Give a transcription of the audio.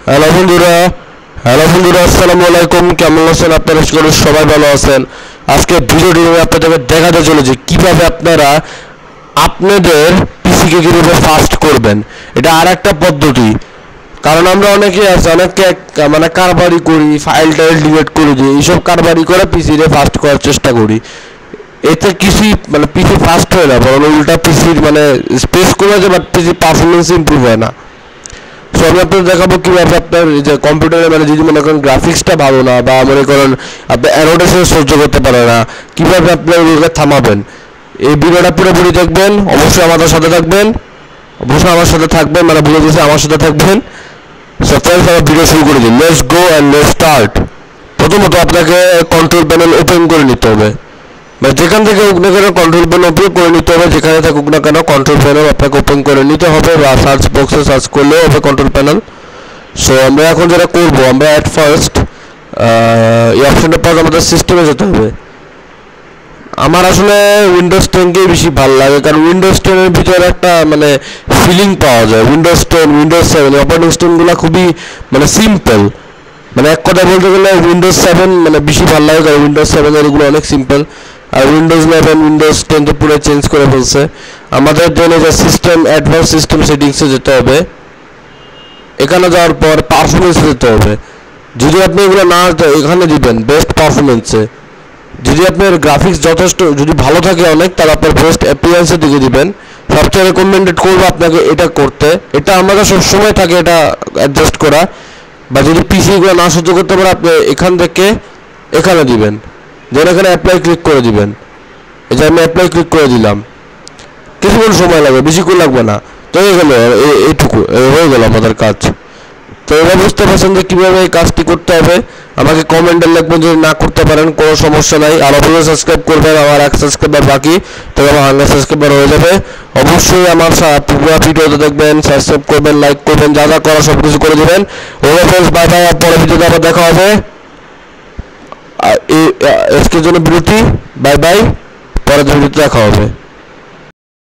Hello বন্ধুরা আসসালামু আলাইকুম। কেমন আছেন আপনারা? সবাই ভালো আছেন। আজকে ভিডিওটি আপনাদের দেখাতে চলেছি কিভাবে আপনারা আপনাদের পিসিকে কিভাবে ফাস্ট করবেন। এটা আরেকটা পদ্ধতি, কারণ আমরা অনেকে আছে অনেকে মানে কারবারি করি, ফাইল টাইল ডিলিট করে দিই, এইসব কারবারি করে পিসিরে ফাস্ট করার চেষ্টা করি। এতে কিছুই মানে পিসি ফাস্ট হয় না, বরং উল্টা পিসির মানে স্পেস কমে যায়, বাট পিসির পারফরমেন্স ইমপ্রুভ হয় না। সো আমি আপনাদের দেখাবো কীভাবে আপনার যে কম্পিউটারে মানে যদি মনে করেন গ্রাফিক্সটা ভালো না বা মনে করেন আপনি অ্যানোটেশন সহ্য করতে পারে না, কীভাবে আপনি ওগুলোকে থামাবেন। এই ভিডিওটা পুরোপুরি দেখবেন, অবশ্যই আমাদের সাথে থাকবেন, মানে ভুলে গেছে আমার সাথে থাকবেন। সো ফ্রেন্ডস, আমরা ভিডিও শুরু করে দিই। Let's go and let's start. প্রথমত আপনাকে কন্ট্রোল প্যানেল ওপেন করে নিতে হবে, মানে যেখান থেকে হোক না কেন কন্ট্রোল প্যানেল ওপেন করে নিতে হবে, যেখানে থাকুক না কেন কন্ট্রোল প্যানেল আপনাকে ওপেন করে নিতে হবে, বা সার্চ বক্সে সার্চ করলেও হবে কন্ট্রোল প্যানেল। সো আমরা এখন যেটা করবো, আমরা অ্যাট ফার্স্ট এই অপশনটা পর আমাদের সিস্টেমে যেতে হবে। আমার আসলে উইন্ডোজ 10কেই বেশি ভালো লাগে, কারণ উইন্ডোজ 10-এর ভিতরে একটা মানে ফিলিং পাওয়া যায়। উইন্ডোজ 10, উইন্ডোজ 7 অপারেটিং সিস্টেমগুলো খুবই মানে সিম্পল, মানে এক কথায় বলতে গেলে উইন্ডোজ 7 মানে বেশি ভালো লাগে, কারণ উইন্ডোজ 7-এর এগুলো অনেক সিম্পল। আর উইন্ডোজ 11, উইন্ডোজ 10 তো পুরো চেঞ্জ করে ফেলছে। আমাদের জন্য যে সিস্টেম অ্যাডভান্স সিস্টেম সেটিংসে যেতে হবে, এখানে যাওয়ার পর পারফরমেন্সে যেতে হবে। যদি আপনি এগুলো না এখানে দিবেন বেস্ট পারফরমেন্সে, যদি আপনার গ্রাফিক্স যথেষ্ট যদি ভালো থাকে অনেক, তাহলে আপনার বেস্ট অ্যাপিয়ারেন্সের দিকে দিবেন। সবচেয়ে রেকমেন্ডেড করবো আপনাকে এটা করতে, এটা আমাদের সবসময় থাকে এটা অ্যাডজাস্ট করা। বা যদি পিসিগুলো না সহ্য করতে পারে, আপনি এখান থেকে এখানে দিবেন, যেন এখানে অ্যাপ্লাই ক্লিক করে দিবেন। এই যে আমি অ্যাপ্লাই ক্লিক করে দিলাম, কিছুক্ষণ সময় লাগবে, বেশিক্ষণ লাগবে না। তো হয়ে গেল, এইটুকু হয়ে গেল আমাদের কাজ। তো এবার বুঝতে পারছেন যে কীভাবে এই কাজটি করতে হবে। আমাকে কমেন্টে লিখবেন যদি না করতে পারেন, কোনো সমস্যা নাই। আর অবশ্যই সাবস্ক্রাইব করবেন, আমার 1 সাবস্ক্রাইবার বাকি, তবে আমার 100 সাবস্ক্রাইবার হয়ে যাবে। অবশ্যই আমার পুরো ভিডিওতে দেখবেন, সাবস্ক্রাইব করবেন, লাইক করবেন, যা যা করা সব কিছু করে দেবেন। Okay friends, bye bye. পরের ভিডিওতে আবার দেখা হবে। আজকের জন্য বিরতি, বাই বাই, পরের ভিডিওতে দেখা হবে।